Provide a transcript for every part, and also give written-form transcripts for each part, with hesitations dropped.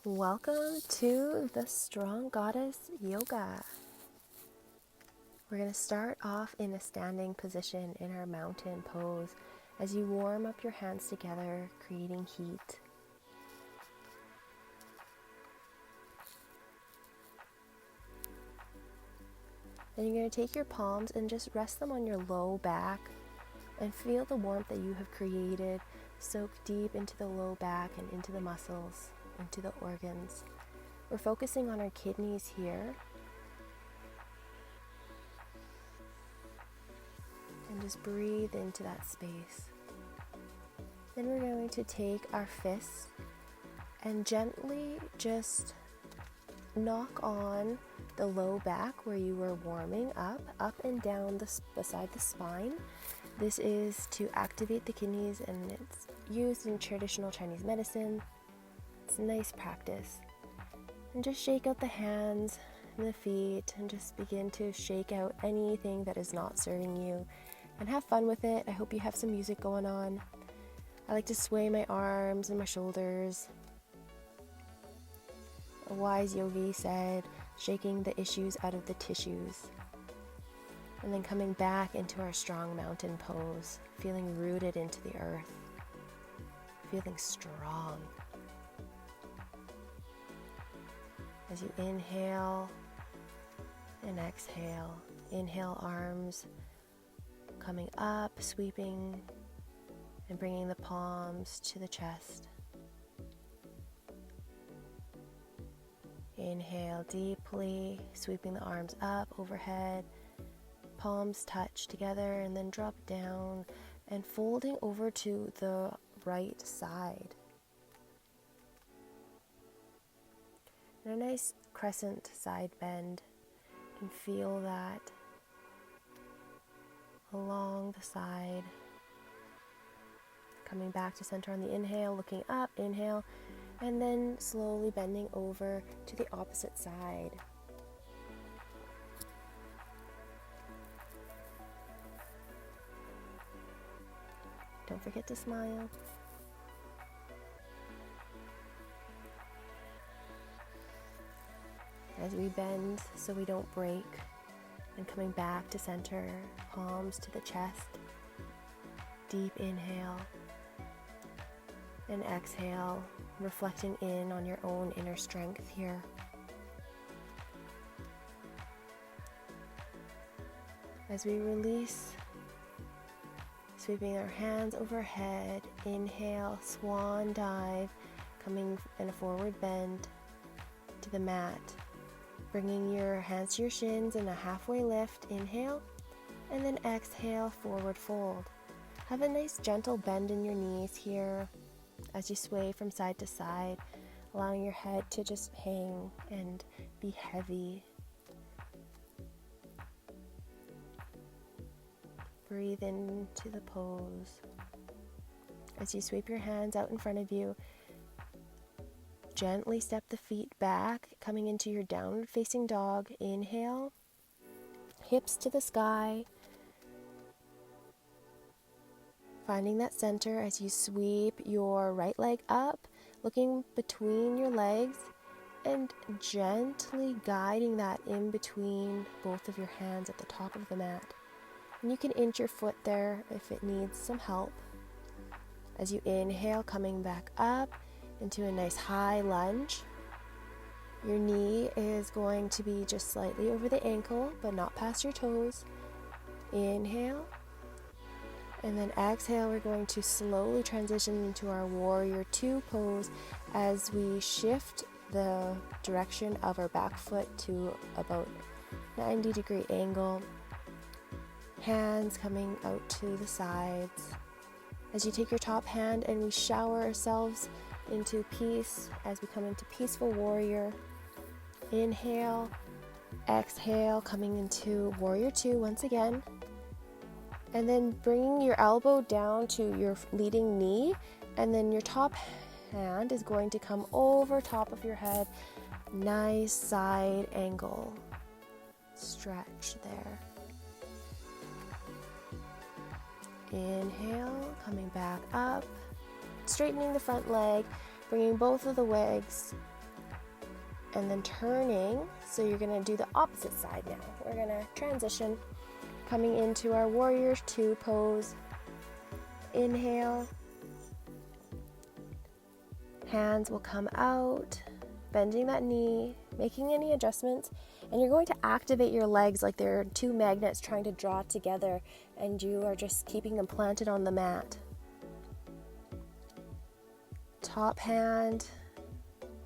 Welcome to the Strong Goddess Yoga. We're going to start off in a standing position in our mountain pose as you warm up your hands together, creating heat. Then you're going to take your palms and just rest them on your low back and feel the warmth that you have created. Soak deep into the low back and into the muscles, into the organs. We're focusing on our kidneys here. And just breathe into that space. Then we're going to take our fists and gently just knock on the low back where you were warming up and down beside the spine. This is to activate the kidneys, and it's used in traditional Chinese medicine. It's a nice practice. And just shake out the hands and the feet and just begin to shake out anything that is not serving you. And have fun with it. I hope you have some music going on. I like to sway my arms and my shoulders. A wise yogi said, shaking the issues out of the tissues. And then coming back into our strong mountain pose, feeling rooted into the earth, feeling strong. As you inhale and exhale, inhale arms coming up, sweeping and bringing the palms to the chest. Inhale deeply, sweeping the arms up overhead, palms touch together, and then drop down and folding over to the right side. And a nice crescent side bend. You can feel that along the side. Coming back to center on the inhale, looking up, inhale, and then slowly bending over to the opposite side. Don't forget to smile. As we bend so we don't break, and coming back to center, palms to the chest. Deep inhale and exhale, reflecting in on your own inner strength here. As we release, sweeping our hands overhead, inhale, swan dive, coming in a forward bend to the mat. Bringing your hands to your shins in a halfway lift, inhale, and then exhale, forward fold. Have a nice gentle bend in your knees here as you sway from side to side, allowing your head to just hang and be heavy. Breathe into the pose. As you sweep your hands out in front of you, gently step the feet back, coming into your downward facing dog. Inhale, hips to the sky. Finding that center as you sweep your right leg up, looking between your legs and gently guiding that in between both of your hands at the top of the mat. And you can inch your foot there if it needs some help. As you inhale, coming back up into a nice high lunge. Your knee is going to be just slightly over the ankle, but not past your toes. Inhale. And then exhale, we're going to slowly transition into our warrior two pose as we shift the direction of our back foot to about 90-degree angle. Hands coming out to the sides. As you take your top hand and we shower ourselves into peace as we come into peaceful warrior. Inhale, exhale, coming into warrior two once again. And then bringing your elbow down to your leading knee, and then your top hand is going to come over top of your head. Nice side angle. Stretch there. Inhale, coming back up, straightening the front leg, bringing both of the legs and then turning. So you're going to do the opposite side now. We're going to transition, coming into our Warrior Two pose. Inhale. Hands will come out, bending that knee, making any adjustments, and you're going to activate your legs like they're two magnets trying to draw together, and you are just keeping them planted on the mat. Top hand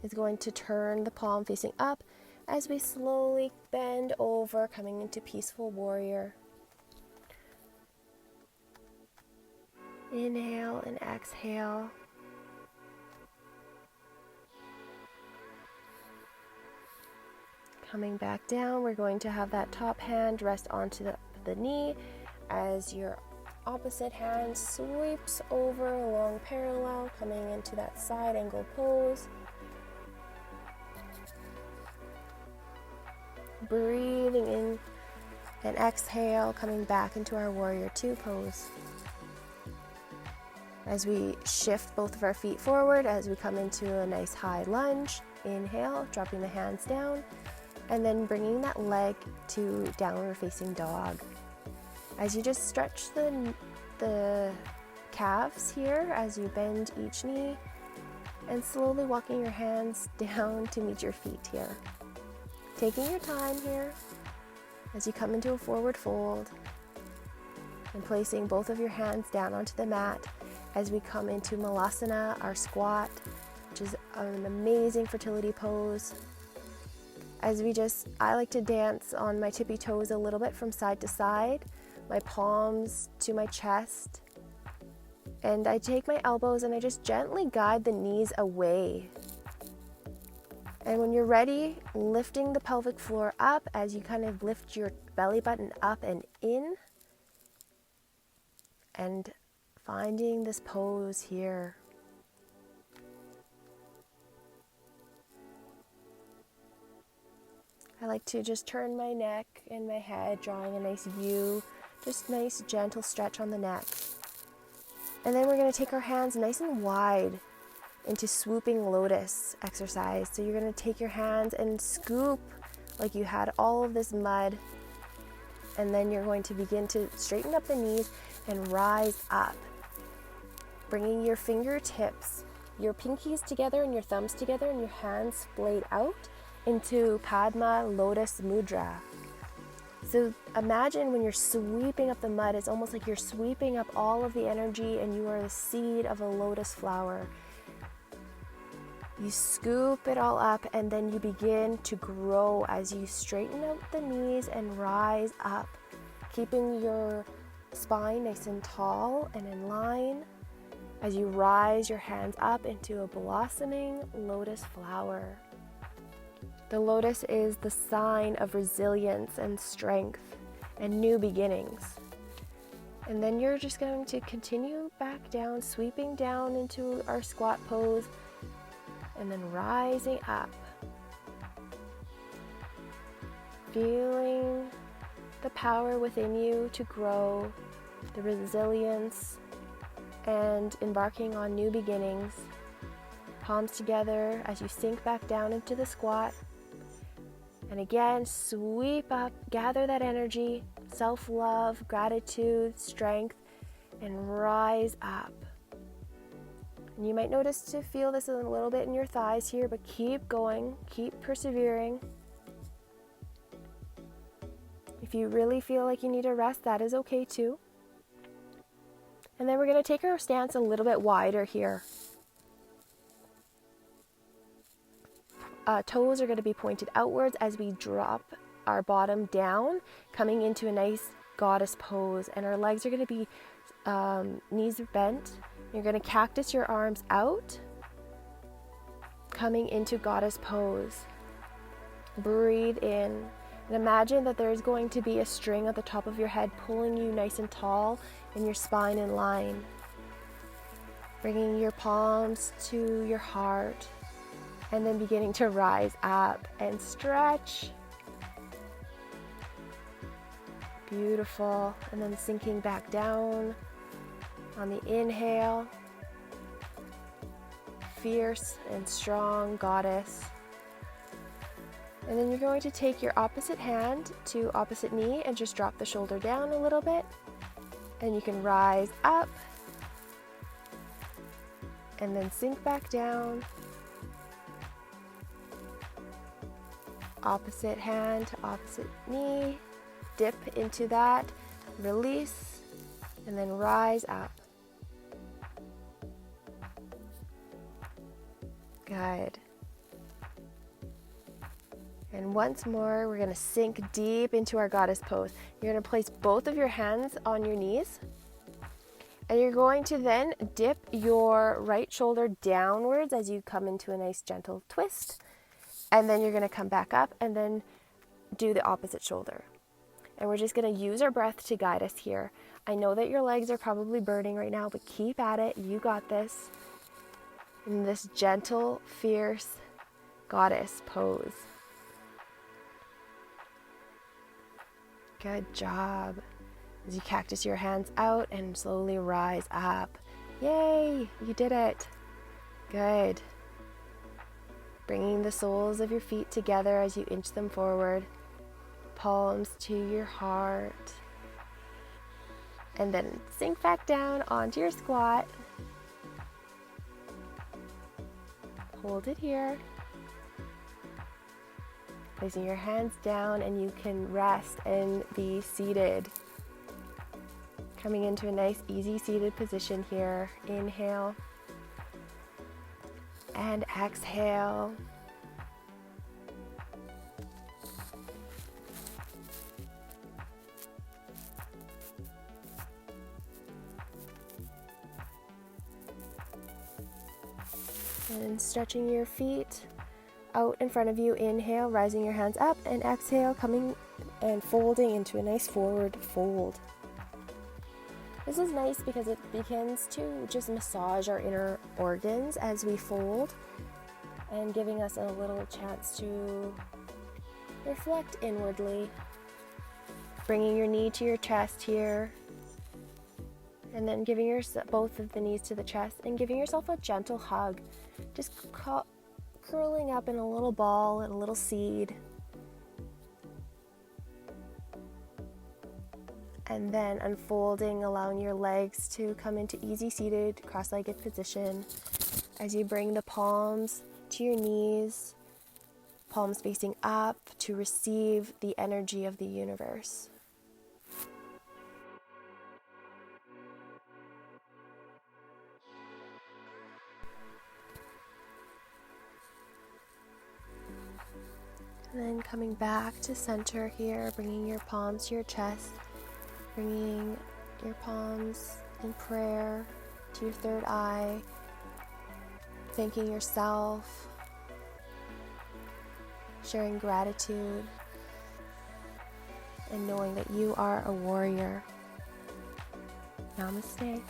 is going to turn the palm facing up as we slowly bend over, coming into Peaceful Warrior. Inhale and exhale. Coming back down, we're going to have that top hand rest onto the knee as your opposite hand sweeps over along parallel, coming into that side angle pose. Breathing in and exhale, coming back into our Warrior Two pose. As we shift both of our feet forward, as we come into a nice high lunge, inhale, dropping the hands down, and then bringing that leg to downward facing dog. As you just stretch the calves here as you bend each knee, and slowly walking your hands down to meet your feet here. Taking your time here as you come into a forward fold and placing both of your hands down onto the mat as we come into Malasana, our squat, which is an amazing fertility pose. As I like to dance on my tippy toes a little bit from side to side, my palms to my chest, and I take my elbows and I just gently guide the knees away. And when you're ready, lifting the pelvic floor up as you kind of lift your belly button up and in, and finding this pose here. I like to just turn my neck and my head, drawing a nice view, just nice gentle stretch on the neck. And then we're going to take our hands nice and wide into swooping lotus exercise. So you're going to take your hands and scoop like you had all of this mud. And then you're going to begin to straighten up the knees and rise up, bringing your fingertips, your pinkies together and your thumbs together and your hands splayed out into Padma Lotus Mudra. So imagine when you're sweeping up the mud, it's almost like you're sweeping up all of the energy and you are the seed of a lotus flower. You scoop it all up and then you begin to grow as you straighten out the knees and rise up, keeping your spine nice and tall and in line as you rise your hands up into a blossoming lotus flower. The lotus is the sign of resilience and strength and new beginnings. And then you're just going to continue back down, sweeping down into our squat pose, and then rising up. Feeling the power within you to grow, the resilience, and embarking on new beginnings. Palms together as you sink back down into the squat. And again, sweep up, gather that energy, self-love, gratitude, strength, and rise up. And you might notice to feel this a little bit in your thighs here, but keep going, keep persevering. If you really feel like you need a rest, that is okay too. And then we're going to take our stance a little bit wider here. Toes are going to be pointed outwards as we drop our bottom down, coming into a nice goddess pose. And our legs are going to be knees bent. You're going to cactus your arms out, coming into goddess pose. Breathe in. And imagine that there's going to be a string at the top of your head pulling you nice and tall and your spine in line. Bringing your palms to your heart. And then beginning to rise up and stretch. Beautiful. And then sinking back down on the inhale. Fierce and strong goddess. And then you're going to take your opposite hand to opposite knee and just drop the shoulder down a little bit. And you can rise up and then sink back down. Opposite hand to opposite knee, dip into that, release, and then rise up. Good. And once more, we're going to sink deep into our goddess pose. You're going to place both of your hands on your knees. And you're going to then dip your right shoulder downwards as you come into a nice gentle twist. And then you're going to come back up and then do the opposite shoulder. And we're just going to use our breath to guide us here. I know that your legs are probably burning right now, but keep at it. You got this. In this gentle, fierce goddess pose. Good job. As you cactus your hands out and slowly rise up. Yay, you did it. Good. Bringing the soles of your feet together as you inch them forward. Palms to your heart. And then sink back down onto your squat. Hold it here. Placing your hands down, and you can rest and be seated. Coming into a nice easy seated position here. Inhale and exhale. And stretching your feet out in front of you. Inhale, rising your hands up, and exhale, coming and folding into a nice forward fold. This is nice because it begins to just massage our inner organs as we fold, and giving us a little chance to reflect inwardly. Bringing your knee to your chest here, and then giving both of the knees to the chest and giving yourself a gentle hug. Just curling up in a little ball and a little seed. And then unfolding, allowing your legs to come into easy seated, cross-legged position as you bring the palms to your knees, palms facing up to receive the energy of the universe. And then coming back to center here, bringing your palms to your chest, bringing your palms in prayer to your third eye, thanking yourself, sharing gratitude, and knowing that you are a warrior. Namaste.